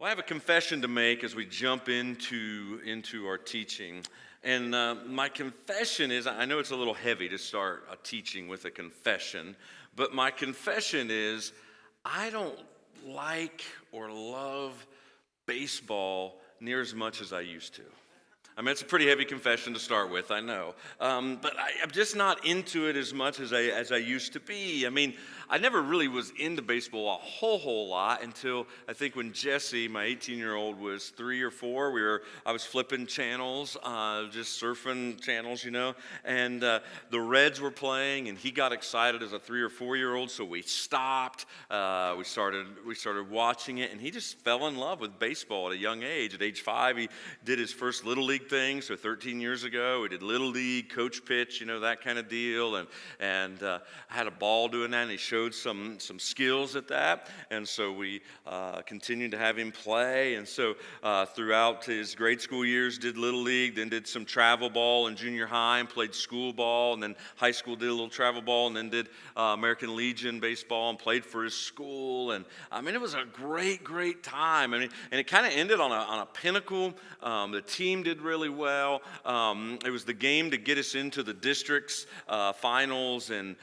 Well, I have a confession to make as we jump into our teaching. And my confession is I know it's a little heavy to start a teaching with a confession, but my confession is I don't like or love baseball near as much as I used to. I mean, it's a pretty heavy confession to start with, I know. But I'm just not into it as much as I used to be. I mean, I never really was into baseball a whole lot until I think when Jesse, my 18-year-old, was 3 or 4. I was flipping channels, just surfing channels, and the Reds were playing, and he got excited as a 3 or 4-year-old, so we stopped. We started watching it, and he just fell in love with baseball at a young age. At age 5, he did his first Little League thing. So 13 years ago, we did Little League, coach pitch, that kind of deal. And I had a ball doing that, and he showed some skills at that. And so we continued to have him play. And so throughout his grade school years, did Little League, then did some travel ball in junior high and played school ball. And then high school did a little travel ball, and then did American Legion baseball and played for his school. And I mean, it was a great time. I mean, and it kind of ended on a pinnacle. The team did really well. It was the game to get us into the district's finals, and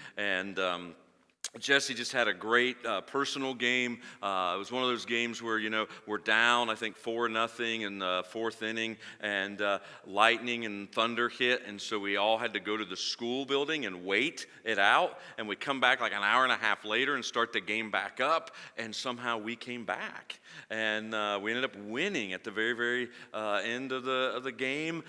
Jesse just had a great personal game. It was one of those games where, we're down, I think 4-0 in the fourth inning, and lightning and thunder hit, and so we all had to go to the school building and wait it out, and we come back like an hour and a half later and start the game back up, and somehow we came back, and we ended up winning at the very end of the game.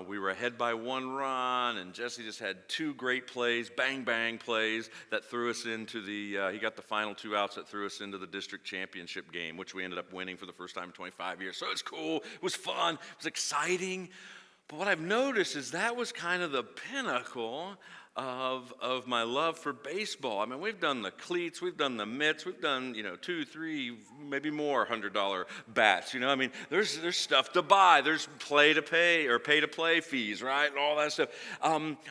We were ahead by 1 run, and Jesse just had 2 great plays, bang plays that threw us into he got the final 2 outs that threw us into the district championship game, which we ended up winning for the first time in 25 years. So it's cool, it was fun, it was exciting. But what I've noticed is that was kind of the pinnacle of my love for baseball. I mean, we've done the cleats, we've done the mitts, we've done, 2, 3, maybe more $100 bats. I mean, there's stuff to buy, there's pay to play fees, right, and all that stuff.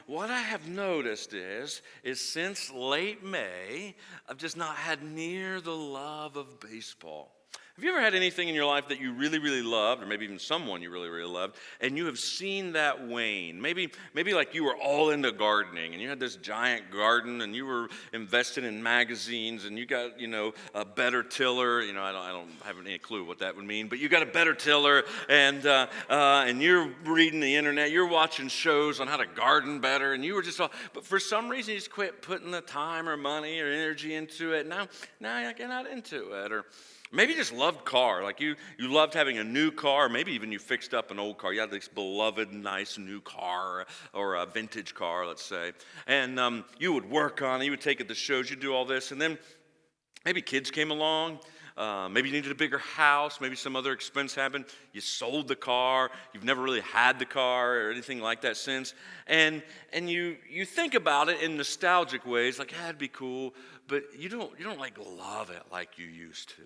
What I have noticed is since late May, I've just not had near the love of baseball. Have you ever had anything in your life that you really loved, or maybe even someone you really loved, and you have seen that wane? Maybe like you were all into gardening, and you had this giant garden, and you were invested in magazines, and you got, a better tiller. I don't have any clue what that would mean, but you got a better tiller, and you're reading the internet, you're watching shows on how to garden better, and you were just all, but for some reason you just quit putting the time or money or energy into it. Now you're not into it, or maybe you just loved car, like you loved having a new car, maybe even you fixed up an old car. You had this beloved, nice new car, or a vintage car, let's say. And you would work on it, you would take it to shows, you'd do all this. And then maybe kids came along, maybe you needed a bigger house, maybe some other expense happened. You sold the car, you've never really had the car or anything like that since. And you think about it in nostalgic ways, like, it'd be cool, but you don't like love it like you used to.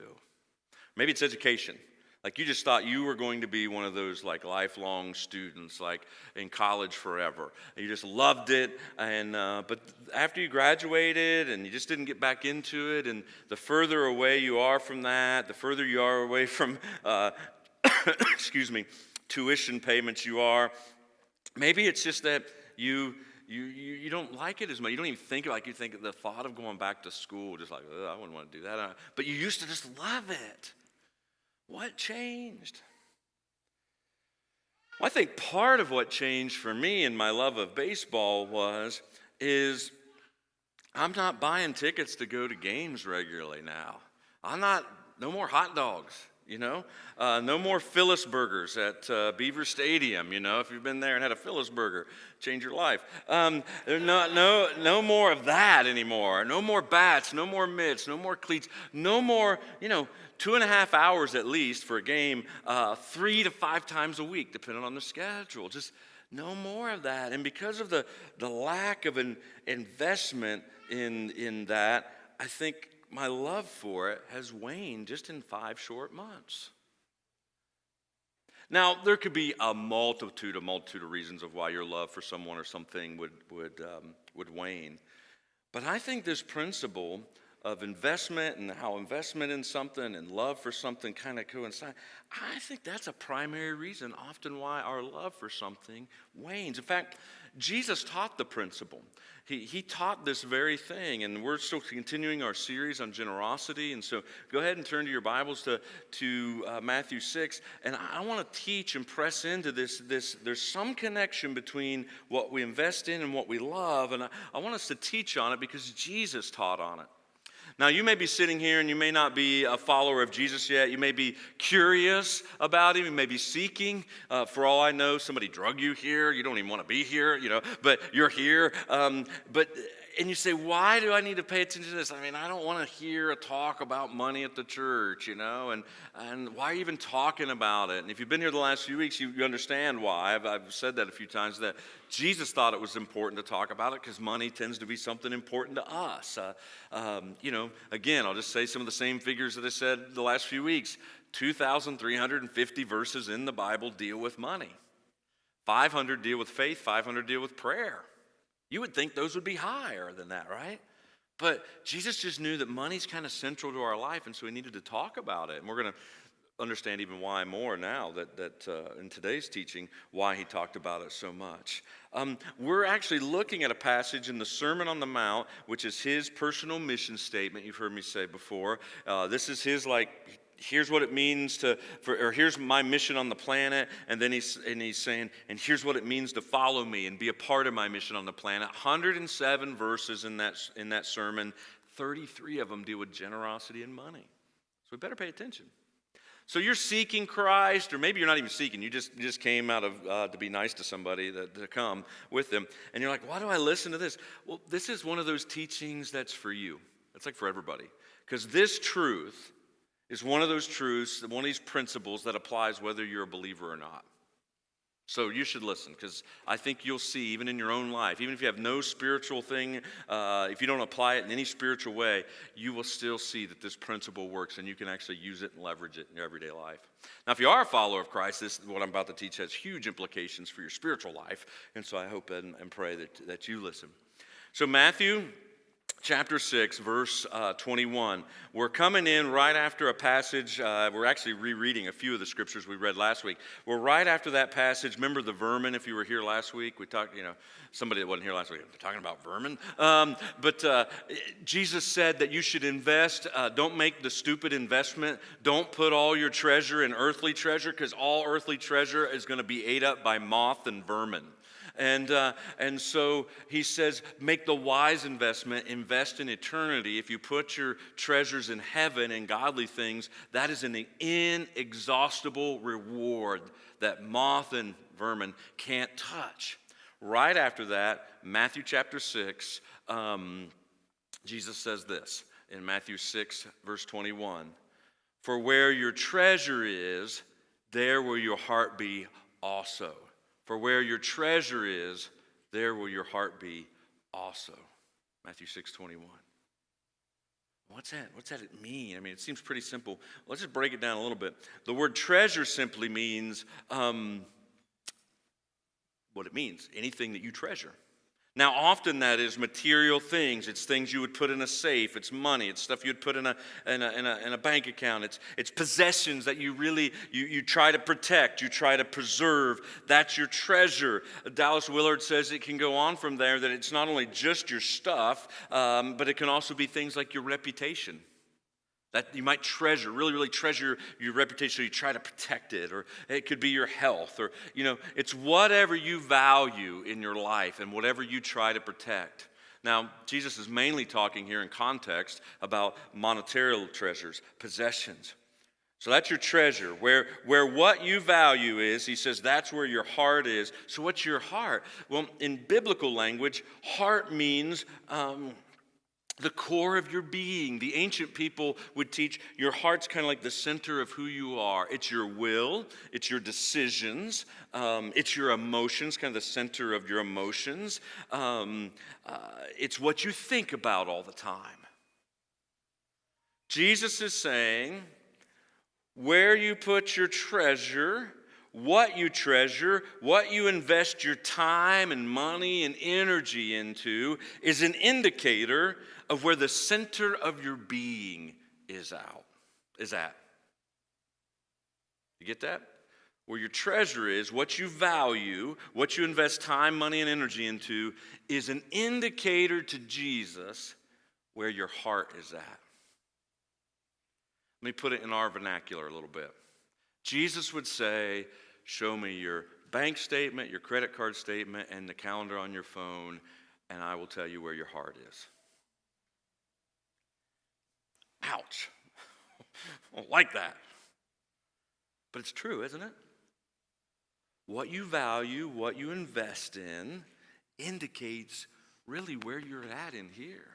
Maybe it's education. Like you just thought you were going to be one of those like lifelong students, like in college forever. You just loved it, and but after you graduated and you just didn't get back into it, and the further away you are from that, the further you are away from, tuition payments you are. Maybe it's just that you don't like it as much. You don't even think like you think the thought of going back to school, just like, I wouldn't want to do that. But you used to just love it. What changed? Well, I think part of what changed for me in my love of baseball is I'm not buying tickets to go to games regularly now. No more hot dogs. No more Phyllis burgers at Beaver Stadium. If you've been there and had a Phyllis burger, change your life. No more of that anymore. No more bats, no more mitts, no more cleats, no more, 2.5 hours at least for a game, 3 to 5 times a week, depending on the schedule. Just no more of that. And because of the lack of an investment in that, I think my love for it has waned just in 5 short months. Now, there could be a multitude of reasons of why your love for someone or something would wane. But I think this principle of investment and how investment in something and love for something kind of coincide, I think that's a primary reason often why our love for something wanes. In fact, Jesus taught the principle. He taught this very thing, and we're still continuing our series on generosity. And so go ahead and turn to your Bibles to Matthew 6. And I want to teach and press into this. There's some connection between what we invest in and what we love. And I want us to teach on it because Jesus taught on it. Now, you may be sitting here and you may not be a follower of Jesus yet. You may be curious about him. You may be seeking. For all I know, somebody drug you here. You don't even want to be here, but you're here. And you say, why do I need to pay attention to this? I mean, I don't want to hear a talk about money at the church, and why are you even talking about it? And if you've been here the last few weeks, you understand why. I've said that a few times, that Jesus thought it was important to talk about it because money tends to be something important to us. Again, I'll just say some of the same figures that I said the last few weeks. 2,350 verses in the Bible deal with money. 500 deal with faith, 500 deal with prayer. You would think those would be higher than that, right? But Jesus just knew that money's kind of central to our life, and so he needed to talk about it. And we're going to understand even why more now that in today's teaching, why he talked about it so much. We're actually looking at a passage in the Sermon on the Mount, which is his personal mission statement. You've heard me say before. This is his, here's what it means or here's my mission on the planet, and then he's saying, and here's what it means to follow me and be a part of my mission on the planet. 107 verses in that sermon, 33 of them deal with generosity and money. So we better pay attention. So you're seeking Christ, or maybe you're not even seeking. You just came out of to be nice to somebody to come with them, and you're like, why do I listen to this? Well, this is one of those teachings that's for you. It's like for everybody, because this truth is one of those truths, one of these principles that applies whether you're a believer or not. So you should listen, because I think you'll see, even in your own life, even if you have no spiritual thing, if you don't apply it in any spiritual way, you will still see that this principle works, and you can actually use it and leverage it in your everyday life. Now, if you are a follower of Christ, this what I'm about to teach has huge implications for your spiritual life, and so I hope and pray that you listen. So Matthew Chapter 6, verse 21. We're coming in right after a passage. We're actually rereading a few of the scriptures we read last week. We're right after that passage. Remember the vermin, if you were here last week? We talked, somebody that wasn't here last week, they're talking about vermin. But Jesus said that you should invest. Don't make the stupid investment. Don't put all your treasure in earthly treasure, because all earthly treasure is going to be ate up by moth and vermin. And so he says, make the wise investment, invest in eternity. If you put your treasures in heaven and godly things, that is an inexhaustible reward that moth and vermin can't touch. Right after that, Matthew chapter 6, Jesus says this in Matthew 6, verse 21. For where your treasure is, there will your heart be also. For where your treasure is, there will your heart be also. Matthew 6:21. What's that mean? I mean, it seems pretty simple. Let's just break it down a little bit. The word treasure simply means what it means, anything that you treasure. Now, often that is material things. It's things you would put in a safe. It's money. It's stuff you'd put in a bank account. It's possessions that you really you try to protect. You try to preserve. That's your treasure. Dallas Willard says it can go on from there, that it's not only just your stuff, but it can also be things like your reputation. That you might treasure, really, really treasure your reputation, so you try to protect it. Or it could be your health. Or, it's whatever you value in your life and whatever you try to protect. Now, Jesus is mainly talking here in context about monetary treasures, possessions. So that's your treasure. Where what you value is, he says, that's where your heart is. So what's your heart? Well, in biblical language, heart means the core of your being. The ancient people would teach your heart's kind of like the center of who you are. It's your will, it's your decisions, it's your emotions, kind of the center of your emotions. It's what you think about all the time. Jesus is saying, where you put your treasure, what you treasure, what you invest your time and money and energy into is an indicator of where the center of your being is at. You get that? Where your treasure is, what you value, what you invest time, money, and energy into is an indicator to Jesus where your heart is at. Let me put it in our vernacular a little bit. Jesus would say, show me your bank statement, your credit card statement, and the calendar on your phone, and I will tell you where your heart is. Ouch. I don't like that. But it's true, isn't it? What you value, what you invest in, indicates really where you're at in here.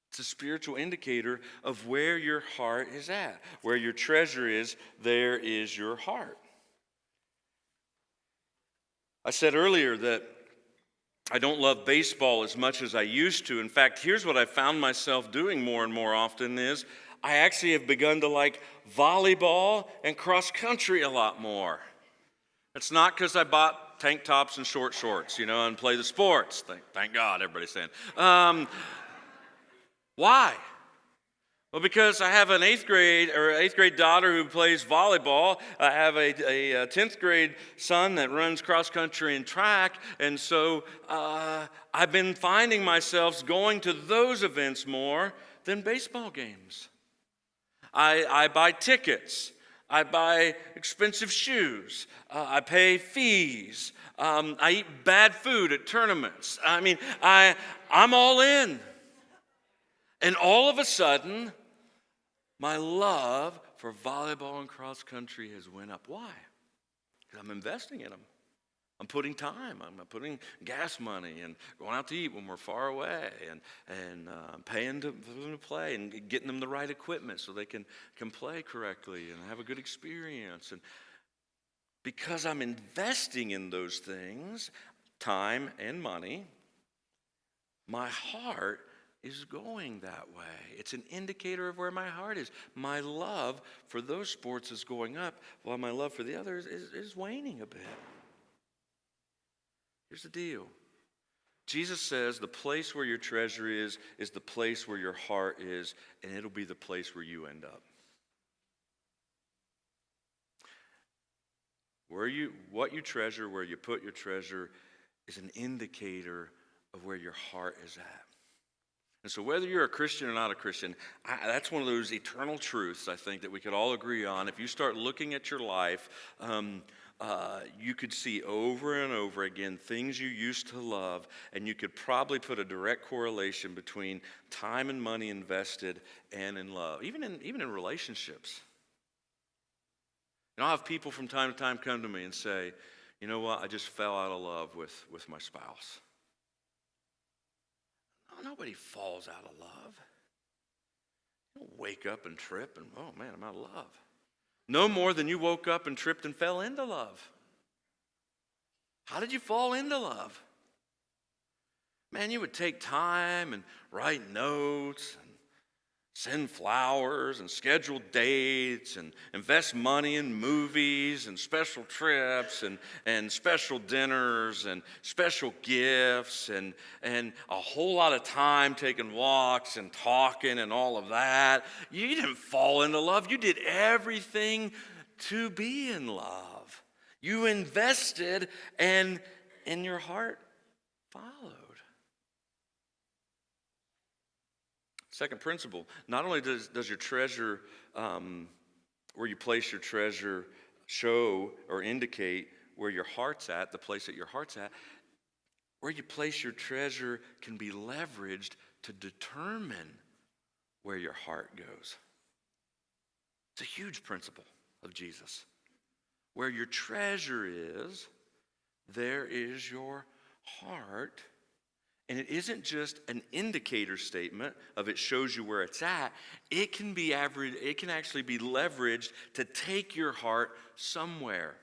It's a spiritual indicator of where your heart is at. Where your treasure is, there is your heart. I said earlier that I don't love baseball as much as I used to. In fact, here's what I found myself doing more and more often is I actually have begun to like volleyball and cross country a lot more. It's not because I bought tank tops and short shorts, and play the sports. Thank God, everybody's saying. Why? Well, because I have an eighth grade daughter who plays volleyball. I have a 10th grade son that runs cross country and track. And so I've been finding myself going to those events more than baseball games. I buy tickets. I buy expensive shoes. I pay fees. I eat bad food at tournaments. I mean, I'm all in. And all of a sudden, my love for volleyball and cross country has went up. Why? Because I'm investing in them. I'm putting time. I'm putting gas money and going out to eat when we're far away and paying for them to play and getting them the right equipment so they can play correctly and have a good experience. And because I'm investing in those things, time and money, my heart is going that way. It's an indicator of where my heart is. My love for those sports is going up while my love for the others is waning a bit. Here's the deal. Jesus says the place where your treasure is the place where your heart is, and it'll be the place where you end up. What you treasure, where you put your treasure, is an indicator of where your heart is at. And so whether you're a Christian or not a Christian, that's one of those eternal truths, I think, that we could all agree on. If you start looking at your life, you could see over and over again things you used to love, and you could probably put a direct correlation between time and money invested and in love, even in relationships. And I'll have people from time to time come to me and say, you know what, I just fell out of love with my spouse. Nobody falls out of love. You don't wake up and trip and, oh man, I'm out of love. No more than you woke up and tripped and fell into love. How did you fall into love? Man, you would take time and write notes and send flowers and schedule dates and invest money in movies and special trips and special dinners and special gifts and a whole lot of time taking walks and talking and all of that. You didn't fall into love. You did everything to be in love. You invested and your heart followed. Second principle, not only does your treasure, where you place your treasure, show or indicate where your heart's at, the place that your heart's at, where you place your treasure can be leveraged to determine where your heart goes. It's a huge principle of Jesus. Where your treasure is, there is your heart. And it isn't just an indicator statement of it shows you where it's at. It can actually be leveraged to take your heart somewhere.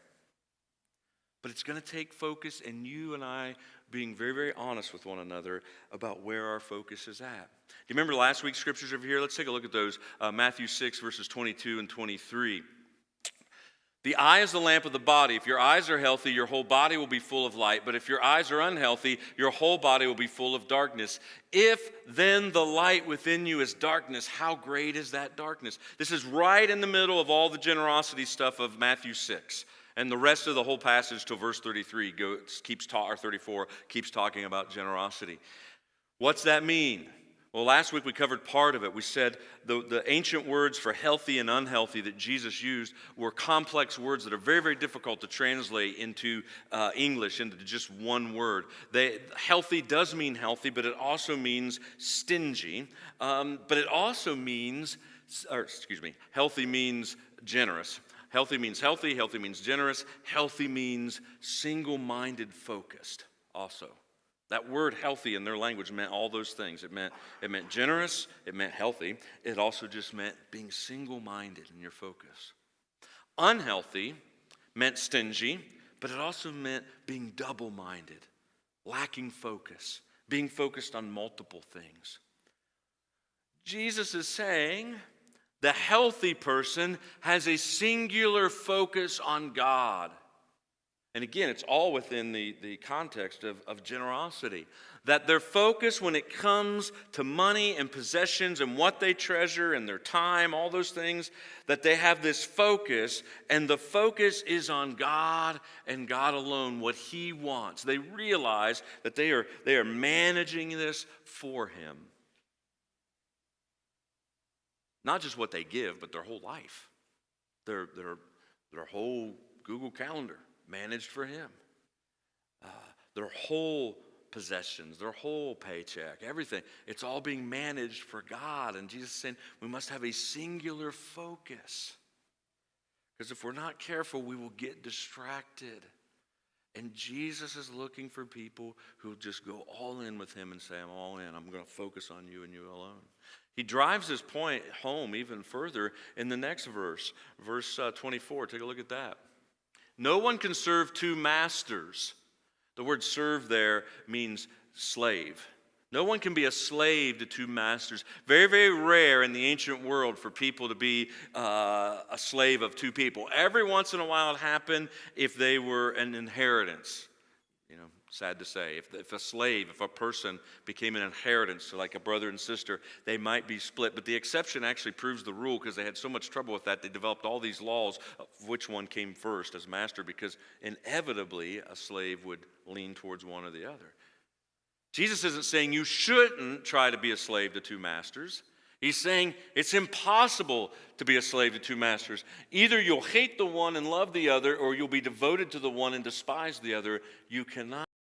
But it's going to take focus and you and I being very, very honest with one another about where our focus is at. Do you remember last week's scriptures over here? Let's take a look at those. Matthew 6, verses 22 and 23. The eye is the lamp of the body. If your eyes are healthy, your whole body will be full of light. But if your eyes are unhealthy, your whole body will be full of darkness. If then the light within you is darkness, how great is that darkness? This is right in the middle of all the generosity stuff of Matthew 6. And the rest of the whole passage till verse 33 or 34 keeps talking about generosity. What's that mean? Well, last week we covered part of it. We said the ancient words for healthy and unhealthy that Jesus used were complex words that are very, very difficult to translate into English, into just one word. Healthy does mean healthy, but it also means stingy. But it also means, healthy means generous. Healthy means healthy. Healthy means generous. Healthy means single-minded focused also. That word healthy in their language meant all those things. It meant generous, it meant healthy. It also just meant being single-minded in your focus. Unhealthy meant stingy, but it also meant being double-minded, lacking focus, being focused on multiple things. Jesus is saying the healthy person has a singular focus on God. And again, it's all within the context of generosity. That their focus when it comes to money and possessions and what they treasure and their time, all those things, that they have this focus, and the focus is on God and God alone, what He wants. They realize that they are managing this for Him. Not just what they give, but their whole life. Their whole Google Calendar. Managed for Him. Their whole possessions, their whole paycheck, everything. It's all being managed for God. And Jesus is saying we must have a singular focus. Because if we're not careful, we will get distracted. And Jesus is looking for people who just go all in with Him and say, I'm all in. I'm going to focus on you and you alone. He drives this point home even further in the next verse. Verse 24. Take a look at that. No one can serve two masters. The word serve there means slave. No one can be a slave to two masters. Very, very rare in the ancient world for people to be a slave of two people. Every once in a while it happened if they were an inheritance. Sad to say. If a person became an inheritance to like a brother and sister, they might be split. But the exception actually proves the rule because they had so much trouble with that. They developed all these laws of which one came first as master because inevitably a slave would lean towards one or the other. Jesus isn't saying you shouldn't try to be a slave to two masters. He's saying it's impossible to be a slave to two masters. Either you'll hate the one and love the other, or you'll be devoted to the one and despise the other. You cannot